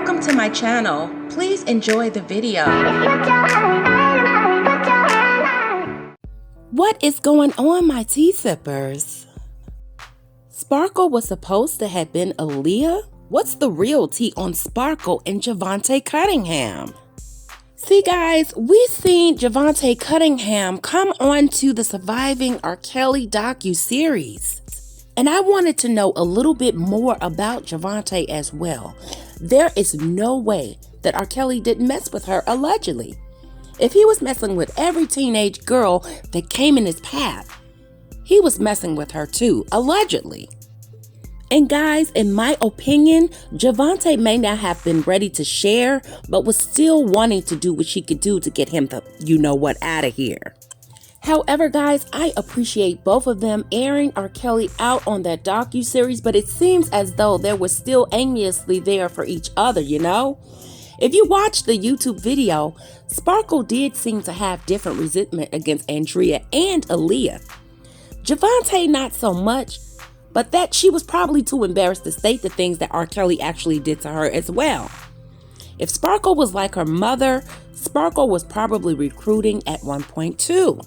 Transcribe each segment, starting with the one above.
Welcome to my channel. Please enjoy the video. What is going on, my tea sippers? Sparkle was supposed to have been Aaliyah? What's the real tea on Sparkle and Javonte Cunningham? See guys, we seen Javonte Cunningham come on to the Surviving R. Kelly docu-series. And I wanted to know a little bit more about Javonte as well. There is no way that R. Kelly didn't mess with her, allegedly. If he was messing with every teenage girl that came in his path, he was messing with her too, allegedly. And guys, in my opinion, Javonte may not have been ready to share, but was still wanting to do what she could do to get him the you-know-what out of here. However, guys, I appreciate both of them airing R. Kelly out on that docu-series, but it seems as though they were still aimlessly there for each other, you know? If you watch the YouTube video, Sparkle did seem to have different resentment against Andrea and Aaliyah. Javonte not so much, but that she was probably too embarrassed to state the things that R. Kelly actually did to her as well. If Sparkle was like her mother, Sparkle was probably recruiting at one point too.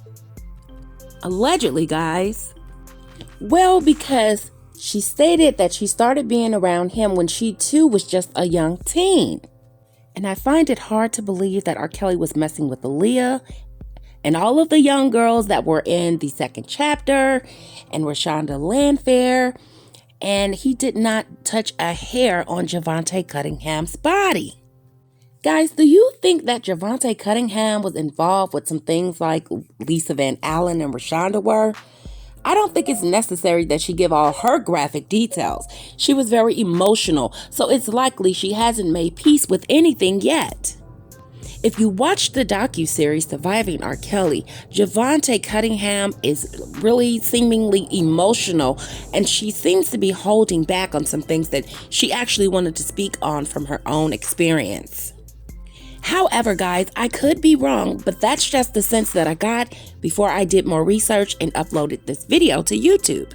Allegedly, guys. Well, because she stated that she started being around him when she too was just a young teen. And I find it hard to believe that R. Kelly was messing with Aaliyah and all of the young girls that were in the second chapter and Rashonda Landfair, and he did not touch a hair on Javonte Cunningham's body. Guys, do you think that Javonte Cunningham was involved with some things like Lisa Van Allen and Rashonda were? I don't think it's necessary that she give all her graphic details. She was very emotional, so it's likely she hasn't made peace with anything yet. If you watch the docu-series Surviving R. Kelly, Javonte Cunningham is really seemingly emotional, and she seems to be holding back on some things that she actually wanted to speak on from her own experience. However, guys, I could be wrong, but that's just the sense that I got before I did more research and uploaded this video to YouTube.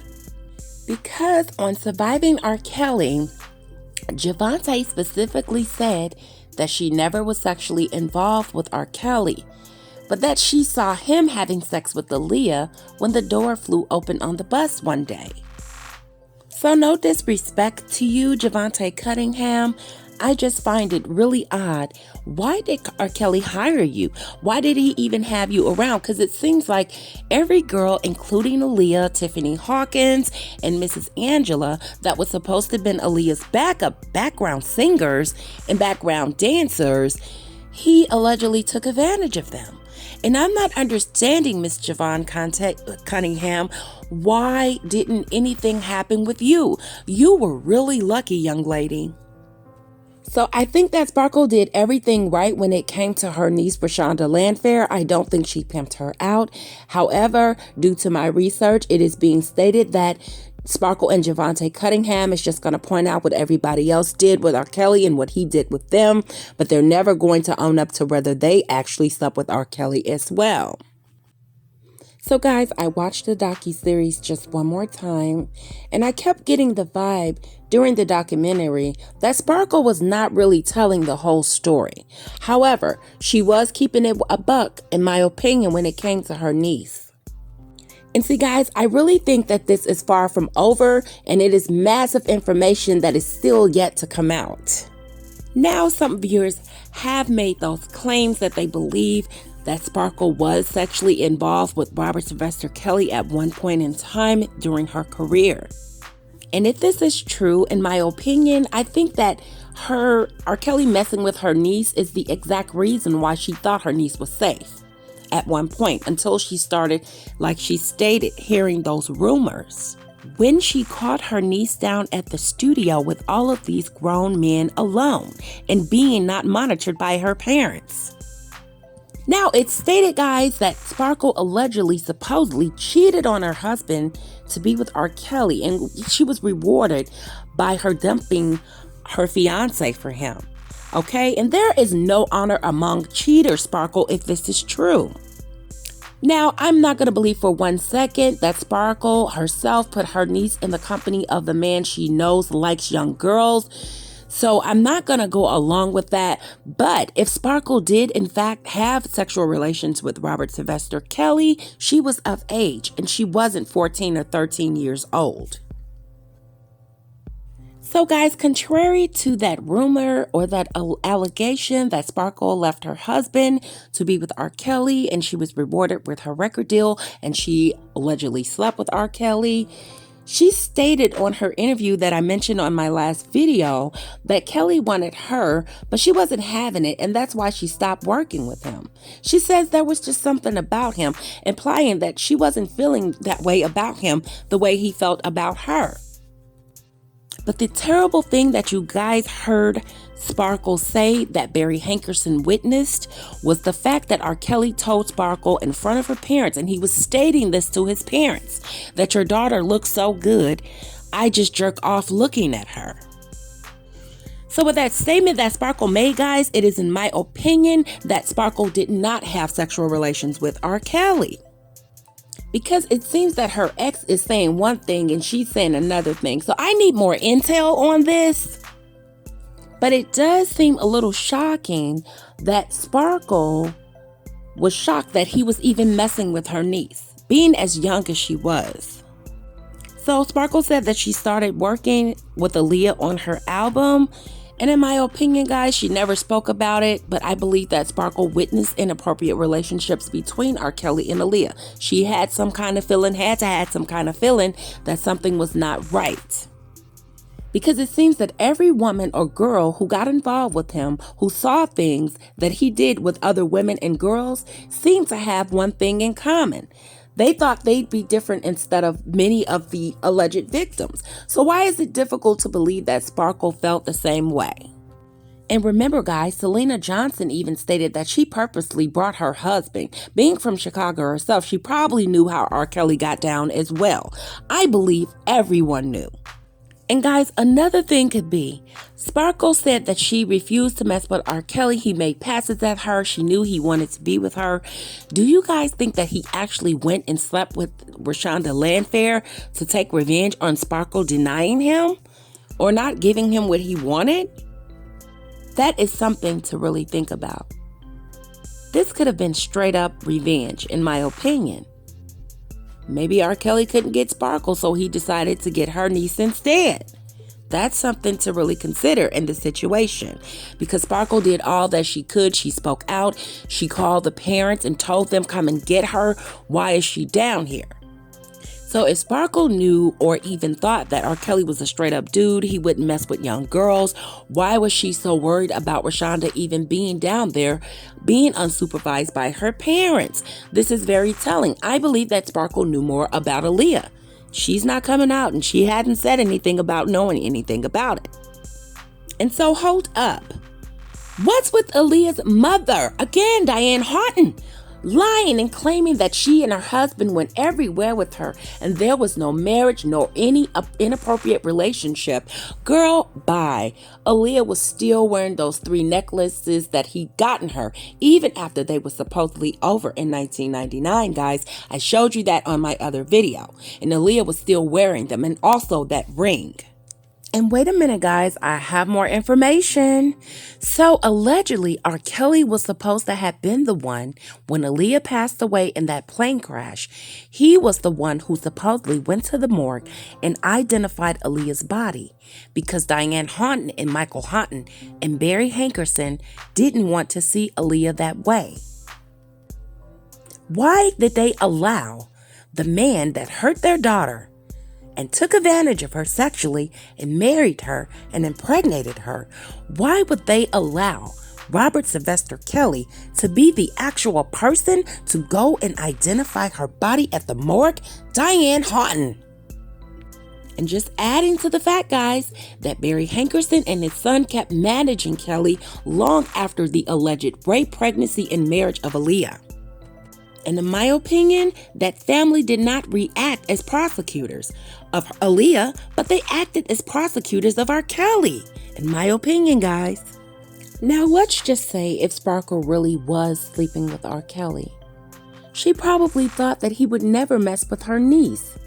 Because on Surviving R. Kelly, Javonte specifically said that she never was sexually involved with R. Kelly, but that she saw him having sex with Aaliyah when the door flew open on the bus one day. So no disrespect to you, Javonte Cunningham, I just find it really odd. Why did R. Kelly hire you? Why did he even have you around? Because it seems like every girl, including Aaliyah, Tiffany Hawkins, and Mrs. Angela, that was supposed to have been Aaliyah's background singers and background dancers, he allegedly took advantage of them. And I'm not understanding, Miss Javonte Cunningham, why didn't anything happen with you? You were really lucky, young lady. So I think that Sparkle did everything right when it came to her niece, Rashonda Landfair. I don't think she pimped her out. However, due to my research, it is being stated that Sparkle and Javonte Cunningham is just going to point out what everybody else did with R. Kelly and what he did with them, but they're never going to own up to whether they actually slept with R. Kelly as well. So guys, I watched the docu-series just one more time, and I kept getting the vibe during the documentary that Sparkle was not really telling the whole story. However, she was keeping it a buck, in my opinion, when it came to her niece. And see guys, I really think that this is far from over, and it is massive information that is still yet to come out. Now, some viewers have made those claims that they believe that Sparkle was sexually involved with Robert Sylvester Kelly at one point in time during her career. And if this is true, in my opinion, I think that R. Kelly messing with her niece is the exact reason why she thought her niece was safe at one point, until she started, like she stated, hearing those rumors. When she caught her niece down at the studio with all of these grown men alone and being not monitored by her parents. Now, it's stated, guys, that Sparkle allegedly, supposedly cheated on her husband to be with R. Kelly, and she was rewarded by her dumping her fiance for him. Okay, and there is no honor among cheaters, Sparkle, if this is true. Now, I'm not going to believe for 1 second that Sparkle herself put her niece in the company of the man she knows likes young girls, So I'm not going to go along with that. But if Sparkle did in fact have sexual relations with Robert Sylvester Kelly, she was of age and she wasn't 14 or 13 years old. So guys, contrary to that rumor or that allegation that Sparkle left her husband to be with R. Kelly and she was rewarded with her record deal and she allegedly slept with R. Kelly, she stated on her interview that I mentioned on my last video that Kelly wanted her, but she wasn't having it, and that's why she stopped working with him. She says there was just something about him, implying that she wasn't feeling that way about him the way he felt about her. But the terrible thing that you guys heard Sparkle say that Barry Hankerson witnessed was the fact that R. Kelly told Sparkle in front of her parents, and he was stating this to his parents, that your daughter looks so good, I just jerk off looking at her. So with that statement that Sparkle made, guys, it is in my opinion that Sparkle did not have sexual relations with R. Kelly. Because it seems that her ex is saying one thing and she's saying another thing. So I need more intel on this. But it does seem a little shocking that Sparkle was shocked that he was even messing with her niece, being as young as she was. So Sparkle said that she started working with Aaliyah on her album. And in my opinion, guys, she never spoke about it, but I believe that Sparkle witnessed inappropriate relationships between R. Kelly and Aaliyah. She had some kind of feeling, had some kind of feeling that something was not right. Because it seems that every woman or girl who got involved with him, who saw things that he did with other women and girls, seemed to have one thing in common. They thought they'd be different instead of many of the alleged victims. So why is it difficult to believe that Sparkle felt the same way? And remember, guys, Selena Johnson even stated that she purposely brought her husband. Being from Chicago herself, she probably knew how R. Kelly got down as well. I believe everyone knew. And guys, another thing could be, Sparkle said that she refused to mess with R. Kelly. He made passes at her. She knew he wanted to be with her. Do you guys think that he actually went and slept with Rashonda Landfair to take revenge on Sparkle denying him or not giving him what he wanted? That is something to really think about. This could have been straight up revenge, in my opinion. Maybe R. Kelly couldn't get Sparkle, so he decided to get her niece instead. That's something to really consider in the situation, because Sparkle did all that she could. She spoke out. She called the parents and told them, come and get her. Why is she down here? So if Sparkle knew or even thought that R. Kelly was a straight up dude, he wouldn't mess with young girls, why was she so worried about Rashonda even being down there, being unsupervised by her parents? This is very telling. I believe that Sparkle knew more about Aaliyah. She's not coming out and she hadn't said anything about knowing anything about it. And so hold up. What's with Aaliyah's mother? Again, Diane Horton. Lying and claiming that she and her husband went everywhere with her and there was no marriage, nor any inappropriate relationship. Girl, bye. Aaliyah was still wearing those 3 necklaces that he'd gotten her, even after they were supposedly over in 1999, guys. I showed you that on my other video. And Aaliyah was still wearing them, and also that ring. And wait a minute, guys, I have more information. So allegedly, R. Kelly was supposed to have been the one when Aaliyah passed away in that plane crash. He was the one who supposedly went to the morgue and identified Aaliyah's body because Diane Horton and Michael Horton and Barry Hankerson didn't want to see Aaliyah that way. Why did they allow the man that hurt their daughter and took advantage of her sexually and married her and impregnated her? Why would they allow Robert Sylvester Kelly to be the actual person to go and identify her body at the morgue? Diane Horton. And just adding to the fact, guys, that Barry Hankerson and his son kept managing Kelly long after the alleged rape, pregnancy, and marriage of Aaliyah. And in my opinion, that family did not react as prosecutors of Aaliyah, but they acted as prosecutors of R. Kelly, in my opinion, guys. Now, let's just say if Sparkle really was sleeping with R. Kelly, she probably thought that he would never mess with her niece,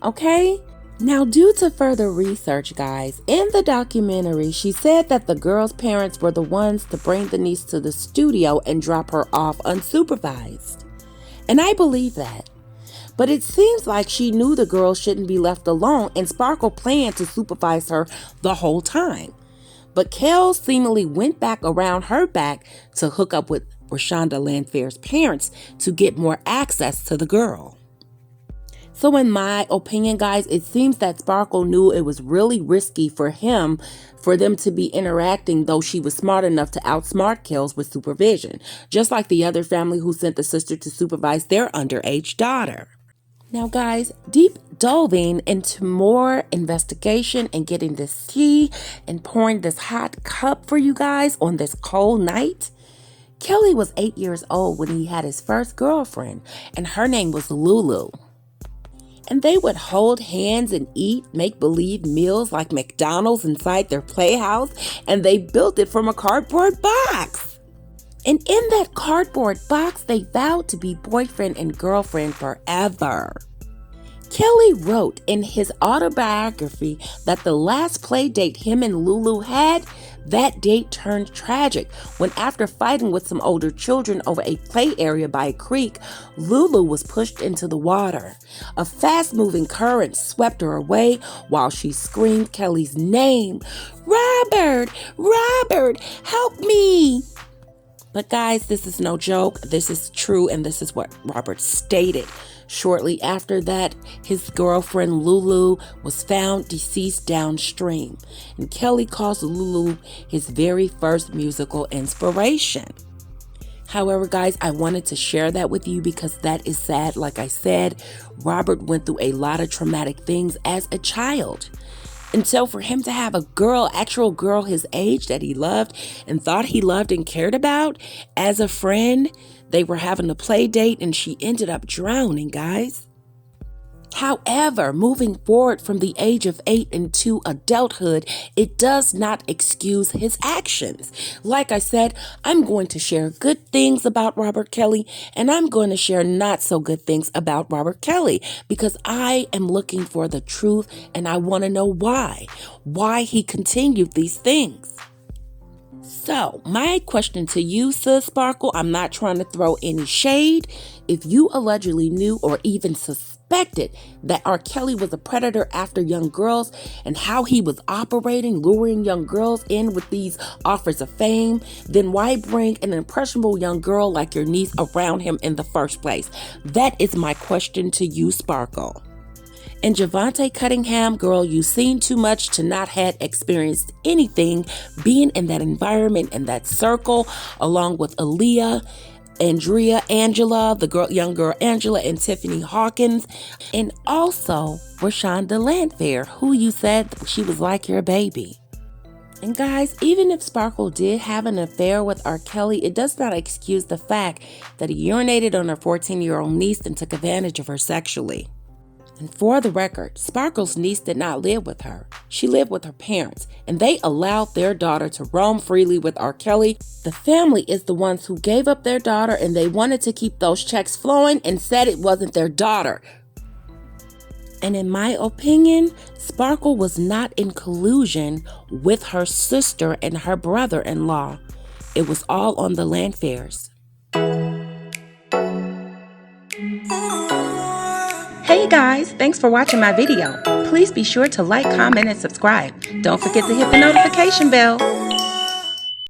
okay? Now, due to further research, guys, in the documentary, she said that the girl's parents were the ones to bring the niece to the studio and drop her off unsupervised. And I believe that. But it seems like she knew the girl shouldn't be left alone, and Sparkle planned to supervise her the whole time. But Kel seemingly went back around her back to hook up with Rashonda Landfair's parents to get more access to the girl. So in my opinion, guys, it seems that Sparkle knew it was really risky for them to be interacting, though she was smart enough to outsmart Kels with supervision, just like the other family who sent the sister to supervise their underage daughter. Now, guys, deep delving into more investigation and getting this tea and pouring this hot cup for you guys on this cold night, Kelly was 8 years old when he had his first girlfriend, and her name was Lulu. And they would hold hands and eat make-believe meals like McDonald's inside their playhouse, and they built it from a cardboard box. And in that cardboard box, they vowed to be boyfriend and girlfriend forever. Kelly wrote in his autobiography that the last play date him and Lulu had, that date turned tragic when, after fighting with some older children over a play area by a creek, Lulu was pushed into the water. A fast-moving current swept her away while she screamed Kelly's name. "Robert! Robert! Help me!" But guys, this is no joke. This is true, and this is what Robert stated. Shortly after that, his girlfriend Lulu was found deceased downstream, and Kelly calls Lulu his very first musical inspiration. However, guys, I wanted to share that with you because that is sad. Like I said, Robert went through a lot of traumatic things as a child. And so for him to have a actual girl his age that he loved and thought he loved and cared about as a friend, they were having a play date and she ended up drowning, guys. However, moving forward from the age of 8 into adulthood, it does not excuse his actions. Like I said, I'm going to share good things about Robert Kelly, and I'm going to share not so good things about Robert Kelly because I am looking for the truth and I want to know why he continued these things. So, my question to you, Sis Sparkle, I'm not trying to throw any shade. If you allegedly knew or even suspected that R. Kelly was a predator after young girls and how he was operating, luring young girls in with these offers of fame, then why bring an impressionable young girl like your niece around him in the first place? That is my question to you, Sparkle. And Javonte Cunningham, girl, you seen too much to not have experienced anything being in that environment, in that circle, along with Aaliyah, Angela, young girl Angela, and Tiffany Hawkins, and also Rashonda Landfair, who you said she was like your baby. And guys, even if Sparkle did have an affair with R. Kelly, it does not excuse the fact that he urinated on her 14-year-old niece and took advantage of her sexually. And for the record, Sparkle's niece did not live with her. She lived with her parents, and they allowed their daughter to roam freely with R. Kelly. The family is the ones who gave up their daughter, and they wanted to keep those checks flowing and said it wasn't their daughter. And in my opinion, Sparkle was not in collusion with her sister and her brother-in-law. It was all on the Landfairs. Hey guys, thanks for watching my video. Please be sure to like, comment, and subscribe. Don't forget to hit the notification bell.